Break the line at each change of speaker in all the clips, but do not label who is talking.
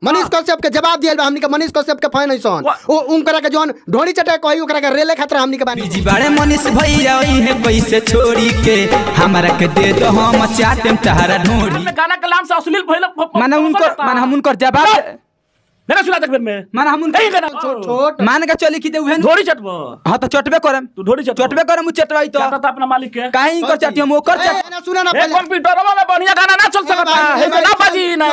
मनीष कश्यप के जवाब दियल बा हमनी के मनीष कश्यप के फैन हइसन ओ उनकरा के जोन ढोणी चटे कही ओकरा के रेले खातिर हमनी के बानी
बीजी बड़े मनीष भैया वही है पैसे छोड़ी के हमरा के दे दो हम चाहते तहरा ढोड़ी
गाना कलाम से अश्लील भइल
माने हम उनकर जवाब
मेरा सुना तक में
माने हम
नहीं गाना
छोट
मान के चली कि दे उहे
ढोड़ी चटबो।
हां तो चटबे करम
तू ढोड़ी
चटबे करम चटवाई तो
चाटा अपना मालिक के
काहे इनकर चटियो ओकर चट
सुना ना
ए कंप्यूटरवा में बढ़िया गाना ना चल सकता है ना बाजी ना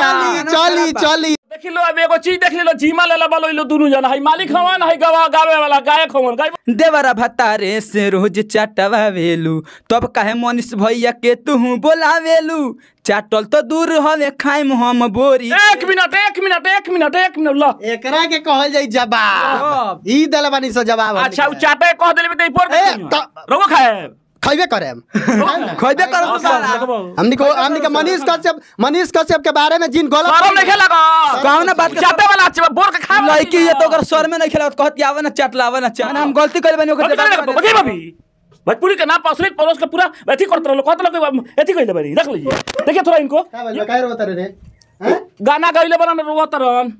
चली
देख लो अब एगो चीज देख लो जीमा ले बोलो लो दोनों जना है मालिक हवन है गवा गावे वाला गायक हवन गाय
देवरा भतारे से रोज चटवावेलू तब काहे मनीष भैया के तू बोलावेलू चाटल तो दूर हवे खाइम हम बोरी।
एक मिनट लो
एकरा के कहल जाई जवाब ई दल बानी से जवाब
अच्छा उ चाटे कह देले त ऊपर रोगो खाए
खइबे करेम
खइबे करम
हमनी के मनीष कश्यप के बारे में जिन गलत
शरम नहीं लगा
कौन ना बात
चाटे वाला अच्छे बोर के खा
लड़की ये तो अगर सर में नहीं खेलावत कहत आवे ना चटलावे ना चाट हम गलती कर बनी ओकर
बगे भाभी भोजपुरी के नाम पर असली परोस के पूरा एथी करत रहलो कहत लोग एथी कइले बानी रख लीजिए देखिए थोड़ा इनको
का रोता रे
गाना गाइले बना रोवत रहन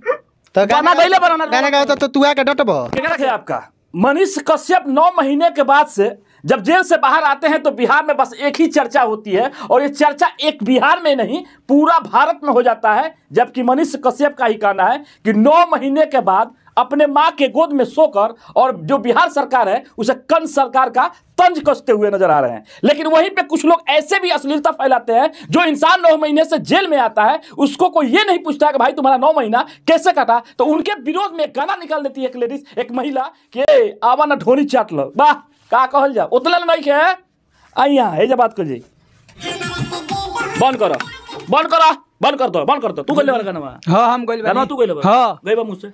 तो
गाना गाइले बना
गाना गाओ तो तू आके डटबो
क्या रखे आपका मनीष कश्यप 9 महीने के बाद से जब जेल से बाहर आते हैं तो बिहार में बस एक ही चर्चा होती है और ये चर्चा एक बिहार में नहीं पूरा भारत में हो जाता है। जबकि मनीष कश्यप का ही कहना है कि 9 महीने के बाद अपने मां के गोद में सोकर और जो बिहार सरकार है उसे कंस सरकार का तंज कसते हुए नजर आ रहे हैं। लेकिन वहीं पे कुछ लोग ऐसे भी अश्लीलता फैलाते हैं जो इंसान 9 महीने से जेल में आता है उसको कोई ये नहीं पूछता है कि भाई तुम्हारा 9 महीना कैसे कटा, तो उनके विरोध में एक गाना निकाल देती है एक लेडीज एक महिला कि आवा ना ढोनी चाट लो वाह का कहल जा उतला नहीं के आइया हे जे बात कर जी बंद कर दो तू गइले वाला गाना
हां हम गइले
गाना तू गइले
हां
गइबा मुझसे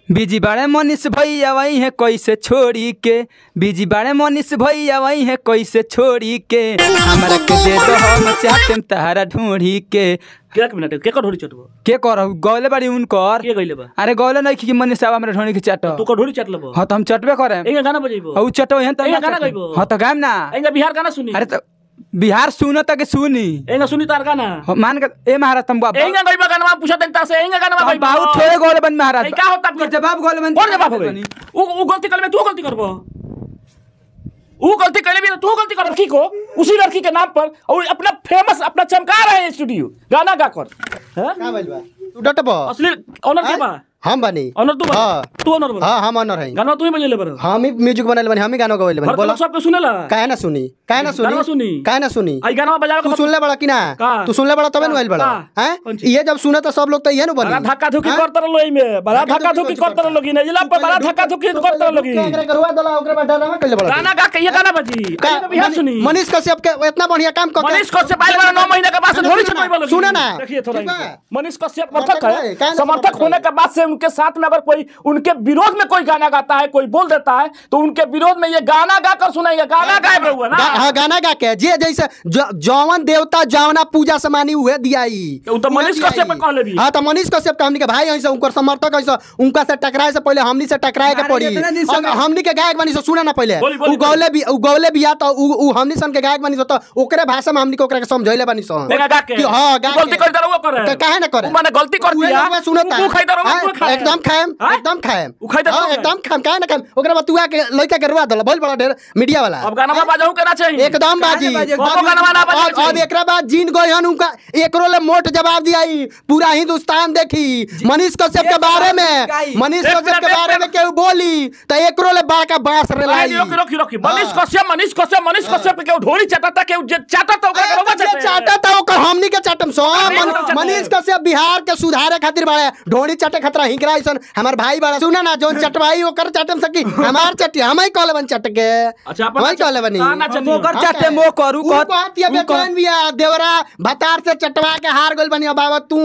बीजी बड़े मनीष भैया वही है कैसे छोड़ी के बीजी बड़े मनीष भैया वही है कैसे छोड़ी के हमरा के दे दो हम चाहते तहरा ढूंढी के
एक मिनट के ढोड़ी चटबो
के करहु गौले बाड़ी उनकर
के गइले बा
अरे गौले नहीं कि मनीष साहब हमरा ढूंढी के चाट
तू को ढोड़ी चट लेबो
हां तो हम चटबे करे
एंगा गाना बजेबो
औ चटो हन त
गाना गाइबो
हां तो गाम ना
एंगा बिहार गाना सुनी
अरे तो बिहार सुनो तक सुनी
एंगा सुनी तार गाना
मान के ए महाराज तुम बाबा
एंगा गइबा गाना पूछा तंता से एंगा गाना गइबा
बाबू थोड़े गौले बन महाराज
का होता
फिर जवाब गौले बन
कौन जवाब होबे उ गलती कर में तू गलती करबो उ गलती करे भी तू गलती कर लड़की को उसी लड़की के नाम पर और अपना फेमस अपना चमका रहे हैं स्टूडियो गाना गा कर हैं
का भइल बा तू डटबो
असली ऑनर के बा
हम बनी
ऑनर तू
हां
तू ऑनर बन
हां हम ऑनर है
गाना तू ही बजेले बर
हम ही म्यूजिक बनल बनी हम ही गाना गवेले बनी बोलो
सब के सुनेला
काहे ना सुनी काहे ना सुनी
आई गाना बजाओ
तू सुन ले बड़ा कि ना तू सुन ले बड़ा तबे न बड़ा हैं ये जब सुने तो सब लोग तो ये न बनी
बड़ा धक्का धुकी करत रहलो ई में बड़ा धक्का धुकी करत रहलो कि नहीं जिला पर बड़ा धक्का धुकी करत रहलो कि
एकरा करवा दला ओकरा बाद डरावा कइले बड़ा
गाना गा के ये गाना बजी बिहार सुनी
मनीष कश्यप के इतना बढ़िया काम कर
मनीष कश्यप आइल बड़ा 9 महीने के बाद से ढोली छटवाई वाला
सुने ना
देखिए थोड़ा
ठीक बा?
मनीष कश्यप समर्थक होने के बाद से उनके साथ में अगर कोई उनके विरोध में कोई गाना गाता है कोई बोल देता है तो उनके विरोध में ये गाना गाकर सुनाएंगे गाना गायब हुआ ना
हां गाना गा के जे जैसे जौवन देवता जौना पूजा समानी हुए दियाई
तो मनीष कश्यप कहले भी
हां तो मनीष कश्यप के हमनी के भाई हई से उनकर समर्थक हई से उनका से टकराए से पहले हमनी से टकराए के पड़ी हमनी के गायक बनी से सुना ना पहले उ गौले बिया तो उ हमनी सन के गायक बनी से तो ओकरे भाषा में हमनी के ओकरा के समझैले बनी से
हां गलती कर दरो करे
तो काहे ना करे
माने गलती कर दिया
सुनता
तू खाई दरो
एकदम खाएम एकदम खाएम काहे ना खाएम ओकरा बाद तू आके लइका के रुआ दला बोल बड़ा ढेर मीडिया वाला
अब गाना बजाऊ केना चाहिए
एकदम बाजी अब एकरा बाद जीन गई हन उनका एकरो ले मोट जवाब दियाई पूरा हिंदुस्तान देखी मनीष कश्यप के बारे में केहू बोली तो एकरो ले बड़का बांस रे लाई
रोकी मनीष कश्यप के ढोली चाटता के चाटता ओकरा करवा
चाटता ओकर हमनी के चाटम सो मनीष कश्यप बिहार के सुधारे खातिर बड़े ढोली चाटे खतरा हिकरा ऐसन हमर भाई बड़ा सुना ना जोन चटवाई ओकर चाटम सकी हमार चटी हमई कहले बन चट के
अच्छा
हमई कहले बनी
मोकर चाटे मो करू
कहतिया बेचैन बिया देवरा भतार से चटवा के हार गइल बनी बाबा तू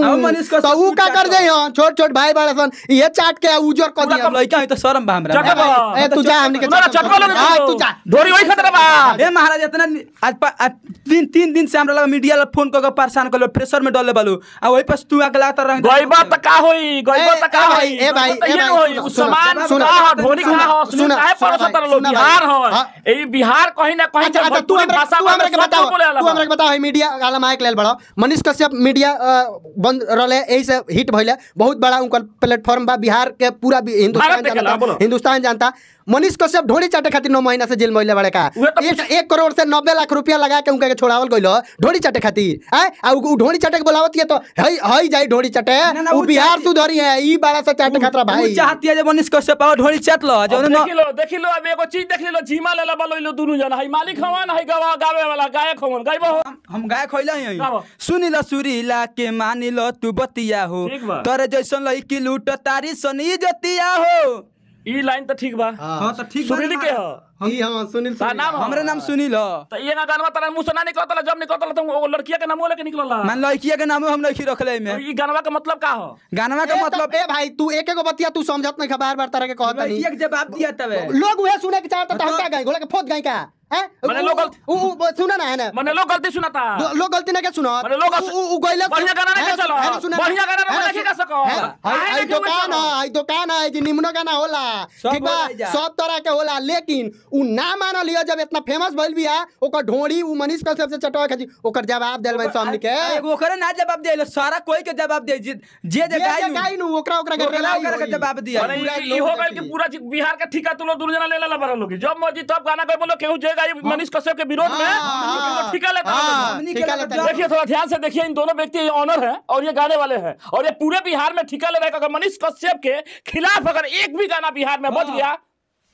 तो ऊ का कर जाई हो छोट छोट भाई बड़ा सन ये चाट के उजर कर दिया
लइका है तो शर्म बा हमरा
ए तू जा हमनी के
चटवा ले
तू जा
ढोरी वही खतरा बा
ए महाराज इतना आज तीन दिन से हमरा लगा मीडिया ला फोन कर के परेशान कर प्रेशर में डाले बालू आ वही पर तू अगला तर रह
गइबा त का होई गइबा त का
भाई, ए भाई,
बताइए
ए भाई,
ना होई,
सुनो,
उ सामान
सुनो,
का हो,
सुनो,
ढोली का हो,
सुनो,
सुनो काहे
सुनो
परसत
भाई,
लोग
सुनो
बिहार
भाई।
हो
हाँ।
ए बिहार कहीं ना कहीं
अच्छा, तू हमरा के बताओ, तू हमरा के बताओ, मीडिया वाला माइक लेल बड़ो मनीष कश्यप मीडिया बंद रहले, एही से हिट भइले, बहुत बड़ा उनका प्लेटफॉर्म बा, बिहार के पूरा
भारत देखेला, बोलो।
हिंदुस्तान जानता। मनीष कश्यप ढोली चाटे खातिर 9 महीना से जेल में बड़े का
उहे तो
1 करोड़ से 90 लाख रुपया लगा के उनका के छोड़ावल गइल ढोली चाटे खातिर। आ उ ढोली चाटे के बोलावत है तो हई जाई ढोली चाटे,
ना,
उ
उ
बिहार
चाहती-
सुधरी है, ई बड़ा सा चाटे खतरा भाई।
चाहती है जे मनीष कश्यप और ढोली चाट लो जो
देखी लो अब एगो चीज देख लो, झीमा लेला बलोइलो दुनु जना, हई मालिक हवन, हई गवा गावे वाला गायक हवन, गाइबो हो।
हम गाय खोइला ही
गावो।
सुनी लो सुरीला के मानी लो तू बतिया हो,
ठीक बा।
तोरे जैसन लड़की लूट तारी सनी जतिया हो।
ई लाइन तो ठीक बा,
हाँ तो ठीक
सुनील के हो,
ई हां सुनील
का नाम हो?
हमरे नाम सुनी लो।
तो ये ना गानवा तारा मुंह से ना निकलतला, जब निकलतला तो वो लड़किया के नामो लेके निकलला।
मान लड़किया के नाम हम लड़की रखले में।
ई गानवा का मतलब का हो?
गानवा का मतलब
ए भाई तू एक एगो बतिया तू समझत नहीं, बार-बार तरह के कहत नहीं,
लड़किया के जवाब दिया तबे
लोग वह सुने के चाहता था, हम क्या गाएं, घोड़ा के फोत गाएं का हैं?
मने लोग
सुना ना है ना,
मने लोग गलती सुनाता,
लोग गलती ना के सुनो,
मने लोग
गइले
बढ़िया गाना नहीं चलो, बढ़िया गाना ना नहीं गा सको।
आई दुकान है जी, निम्नो गाना होला, ठीक बा,
होला जा।
सब तरह के होला, लेकिन उ ना मान लिया जब इतना फेमस भइल बिया, ओकर ढोड़ी उ मनीष कश्यप से चटवा खाती, ओकर जवाब देल भाई सामने के,
एगो ओकरे ना जवाब दे, सारा कोई के जवाब दे, जे जे
गाई नु ओकरा के रेलाई
के जवाब दिया।
मने ई हो गइल कि पूरा बिहार के ठिका तुलो दुनु जना ले लेला बड़ा लोग, जब मर्जी तब गाना गाय बोलो, केहू जे गाई मनीष कश्यप के विरोध में
हाँ,
ठिका लेता
हाँ,
है।
ठिका लेता है।
देखिए थोड़ा ध्यान से देखिए, इन दोनों व्यक्ति ऑनर हैं और ये गाने वाले हैं, और ये पूरे बिहार में ठिका ले रहे हैं। अगर मनीष कश्यप के खिलाफ अगर एक भी गाना बिहार में बज गया,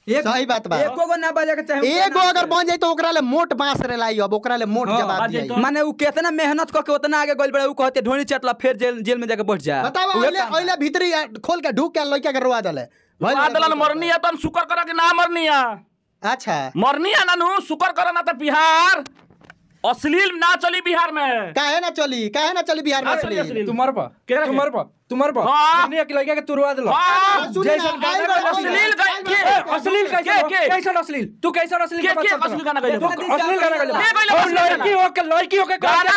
सही बात बा,
एको गो ना बजा के चाहे
एगो अगर बन जाई तो ओकरा ले मोट बांस रेलाई, अब ओकरा ले मोट जवाब
बात
दिया।
जाई
माने उ केतना मेहनत करके उतना आगे गइल बड़े, उ कहते ढोली चटला फिर जेल में जाके बैठ जा।
बताओ ओइले भीतरी खोल के ढूक के लइका के रोवा देले,
बादलन मरनी है तो हम शुक्र करा कि ना मरनी है,
अच्छा
मरनी है ना नु शुक्र करा, ना तो बिहार अश्लील ना चली बिहार में।
काहे ना चली बिहार में
चली
असली?
अश्लील।
तू मरबा
केकरा के?
तू मरबा
हाँ।
दुनिया के लड़का के तुरवा देला
हाँ,
सुन ना,
जैसन गाना
आई
गाइला,
बात
अश्लील गाय- के?
अश्लील
के?
कैसन अश्लील तू कैसन अश्लील
के-
के बात
के
करता
अश्लील गाना गाइला?
अश्लील गाना गाइला।
के गाइला
और
अश्लील गाना?
लड़की होके
गाना-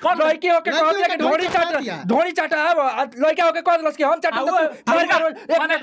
कौन-
लड़की होके
लड़की
कहत
होके
के ढोड़ी
चाटा
चाटा
दिया।
ढोड़ी चाटा है लड़का होके कहत लस के हम चाटा
आउ,
मार
माने-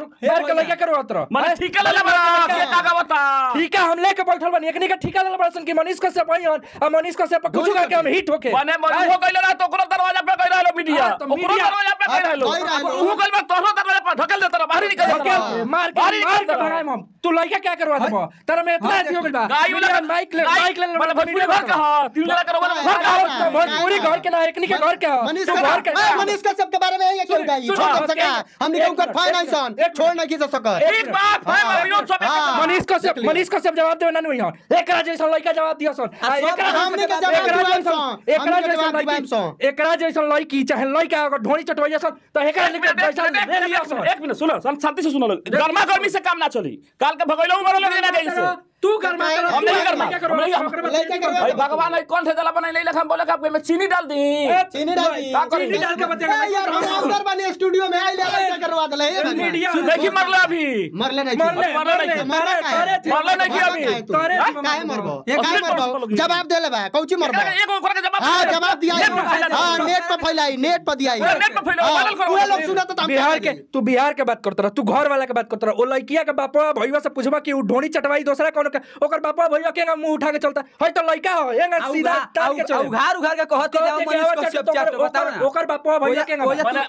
के लड़का करो अतर
मने ठिका ले ले बड़ा, के का गावता?
ठीक है हम लेके बैठल बनी एकनी के ठिका देला बड़सन की मनीष कश्यप आई और मनीष कश्यप कुछ का के हम हिट होके
मने हो गइल ना तो ओकरो दरवाजा पे गइल रहलो मीडिया,
हाँ, तो
ओकरो
मीडिया-
दरवाजा पे गइल रहलो,
गइल रहलो।
उ गइल बा तोहरो दरवाजा पे ढकल देत रह, बाहर निकल देत रह।
मार
बाहर
के
निकल देत रह।
भगाएम हम तू लड़का क्या करवा देबो तेरा में इतना अथी हो गइल बा
गाय वाला
माइक ले
मने भोजपुरी घर का हां, तीन जना करो वाला घर का हां।
भोजपुरी घर के ना एकनी के घर के हो।
मनीष
तू घर के
मनीष कश्यप के बारे में यही क्यों गाई,
सुन-
छोड़
सुन-
सका हमने के उनकर फाइनेंसन छोड़ नहीं की सकर।
एक बात है विनोद सब
मनीष कश्यप जवाब देवे ना नहीं हो एकरा जैसा लड़का जवाब दियो सन
हमने के जवाब दिवाइम सन।
एकरा जैसा लड़की चाहे लड़का अगर ढोनी चटवैया सन तो एकरा जैसा ले लियो सन
एक मिनट सुनो, शांति से सुनो, गर्मा गर्मी से काम ना चली, काल के भगैलो मरो लगे ना गई से
तू कर
हम नहीं करना, भाई भगवान है कौन थे जला बना ले लेखा बोले का में चीनी डाल दी,
चीनी डाल दी,
का करी?
चीनी डाल के बतिया
यार हम अंदर बने स्टूडियो में आई ले क्या करवा दले
मीडिया
देखी मरले अभी,
मरले नहीं
मरले नहीं किया अभी,
काहे मरबो ये काहे मरबो जवाब देले बा कौची मरबो
एगो ओकरा के जवाब
हां जवाब दिया हां नेट पर फैलाई नेट पर दिया
नेट पर फैलाओ, वायरल करो।
पूरे लोग सुनत तो हम
बिहार के तू बिहार के बात करत रह, तू घर वाला के बात करत रह, ओ लड़किया के बापा भईवा से पूछबा कि उ ढोनी चटवाई दूसरा कौन के ओकर बापा भईवा के मुंह उठा के चलता है तो लड़का हो एंगा सीधा तार के चले
उघार उघार के कहत जाओ मनीष कश्यप चाट बताओ ना
ओकर बापा भईवा के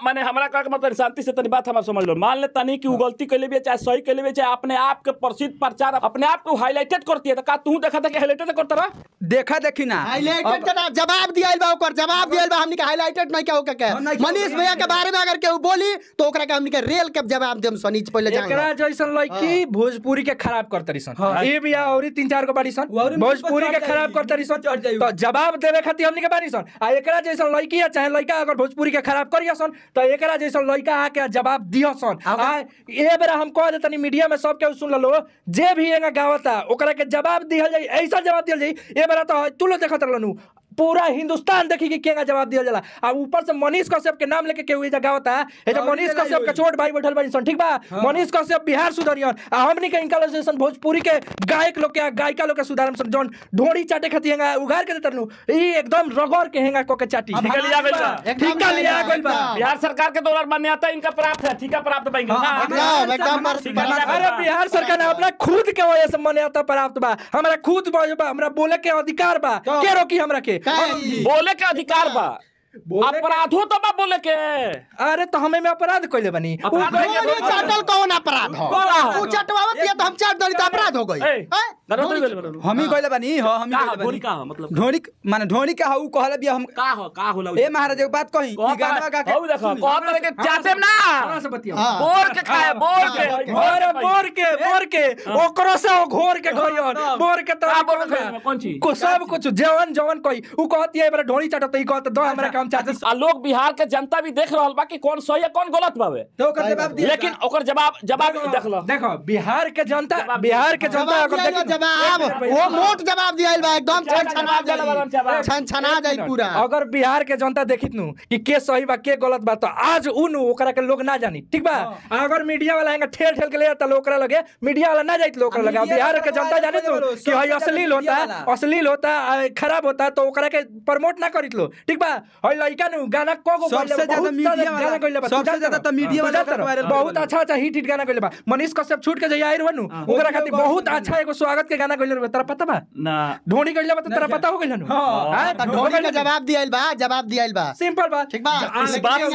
माने हमरा का मतलब शांति से तनी बात हम समझ लो, मान ले तनी कि उ गलती कैले भी चाहे सही कैले भी चाहे अपने आप के प्रसिद्ध प्रचार अपने आप को हाईलाइटेड करती है, तो का तू देखा था कि हाईलाइटेड करता रहा?
देखा देखी ना
हाईलाइटेड का जवाब दिया बा ओकर जवाब दिया बा हमनी के हाईलाइटेड नहीं क्या होके के मनीष भैया के बारे में अगर केहू बोली तो ओकरा के हमनी के रेल के जवाब देम सनीच पहले
एकरा
जाएंगे
जैसन लड़की भोजपुरी के खराब करतरी सन ए बिया औरी 3-4 गो बाड़ी सन
औरी
भोजपुरी के
चढ़
खराब
जाई,
करतरी सन
चढ़ जाई।
तो जवाब देवे खातिर हमनी के बाड़ी सन आ एकरा जैसन लड़की या चाहे लड़का अगर भोजपुरी के खराब करिया सन तो एकरा जैसन लड़का आके जवाब दियो सन आ ए बेरा हम कह देतनी मीडिया में सब के सुन लो जे भी एंगा गावता ओकरा के जवाब दिहल जाई, ऐसा जवाब दिहल जाई ए बेरा तो तू लो देखत रहलनु पूरा हिंदुस्तान देखी कि केगा जवाब दिया जाला। अब ऊपर से मनीष कश्यप के नाम लेके केहू जगह होता है ये जो मनीष कश्यप के छोट भाई बैठल बानी सन, ठीक बा। मनीष कश्यप बिहार सुधरियन आ हमनी के इनका जैसन भोजपुरी के गायक लोग के गायिका लोग के सुधारम सन जौन ढोड़ी चाटे खाती हैगा उघार के देतनु ई एकदम रगड़ के हैगा को के चाटी
ठीक लिया गइल बा।
ठीक लिया गइल बा।
बिहार सरकार के द्वारा मान्यता इनका प्राप्त है, ठीक है, प्राप्त बैंक।
अरे बिहार सरकार ने अपना खुद के वजह से मान्यता प्राप्त बा। हमारा खुद हमरा बोले के अधिकार बा, के रोकी हमरा के
बोले के अधिकार बा। अपराधो तो बा बोले के।
अरे तो हमें में अपराध कइले बनी
चाटल कौन अपराध हो? उ चटवावत दिया तो हम चाट दली तो अपराध हो गई।
हम ही कइले बानी हो, हम ही कइले बानी।
का मतलब
ढोड़ी माने ढोड़ी का हऊ कहले बिया हम
का होला
ए महाराज एक बात कही ई गाना गा के
हऊ देखो कहत रहे के चाटे ना
से बतिया
बोर के खाए बोर के
बोर के ओकरो से घोर के खइयन बोर के तो
कौन चीज
को सब कुछ जवन कोई उ कहती है बड़ा ढोड़ी चाटत ई कहत दो हमरा काम चाटी।
आ लोग बिहार के जनता भी देख रहल बा कि कौन सही है कौन गलत बावे,
तो ओकर जवाब दिया।
लेकिन ओकर जवाब देख लो।
देखो बिहार के जनता अगर देखी
जवाब वो मोट जवाब दिया बा एकदम छनछना जाई पूरा।
अगर बिहार के जनता देखित नु कि के सही बा के गलत बा तो आज उन ओकरा के लोग ना जानी, ठीक बा। अगर मीडिया वाला हैंगा ठेल के ले जाता लोग ओकरा लगे मीडिया वाला ना जाइत लोग ओकरा लगे। बिहार के जनता जाने तो कि हई अश्लील होता खराब होता तो ओकरा के प्रमोट ना करित लो, ठीक बा। हई लइका नु गाना को
सबसे ज्यादा मीडिया वाला गइले बा, सबसे ज्यादा तो मीडिया वाला वायरल
बहुत अच्छा हिट गाना गइले बा। मनीष कश्यप छूट के जइया आइर वनु ओकरा खातिर बहुत अच्छा एगो स्वागत के गाना गइले बा। तोरा पता बा
ना
ढोनी गइले बा तो तोरा पता हो गइल नु। हां
ढोली का जवाब दिया बा
सिंपल बात,
ठीक बा।
इस बात से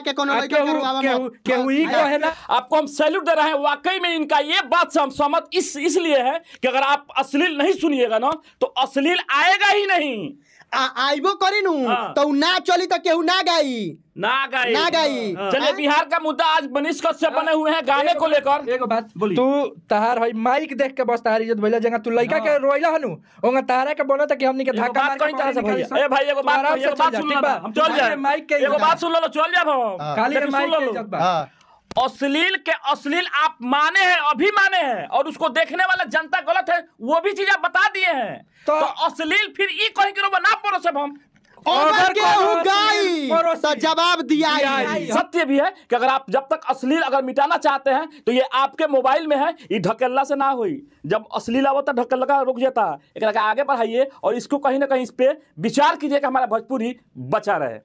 के कोनो लइका के रुआवा मत
केहू ही कहे ना।
आपको हम सैल्यूट दे रहे हैं। वाकई में इनका ये बात से हम सहमत इसलिए है कि अगर आप अश्लील नहीं सुनिएगा ना तो अश्लील आएगा ही नहीं।
आइबो करी नु तो ना चली तो केहू ना गाई।
चलिए बिहार का मुद्दा आज मनीष कश्यप बने हुए हैं गाने को लेकर।
एगो बात बोली तू तहार हई माइक देख के बस तहार इज्जत भइला जगह तू लइका के रोइला हनु ओंगा तहारा के बोला था कि हमनी के धक्का मार
कोई तरह से भैया ए भाई एगो बात सुन लो हम चल जाए
माइक के
एगो बात सुन लो चल जाए हम
खाली माइक के इज्जत बा।
अश्लील आप माने हैं, अभी माने हैं, और उसको देखने वाला जनता गलत है वो भी चीज आप बता दिए हैं। तो अश्लील फिर ई कहीं के ना परोसे हम
अगर केहू गाई तो जवाब दिया।
सत्य भी है कि अगर आप जब तक अश्लील अगर मिटाना चाहते हैं तो ये आपके मोबाइल में है, ये ढकेला से ना हुई। जब अश्लील आवता ढकेला का रुक जाता, एक आगे बढ़ाइए और इसको कहीं ना कहीं इस पे विचार कीजिए कि हमारा भोजपुरी बचा रहे।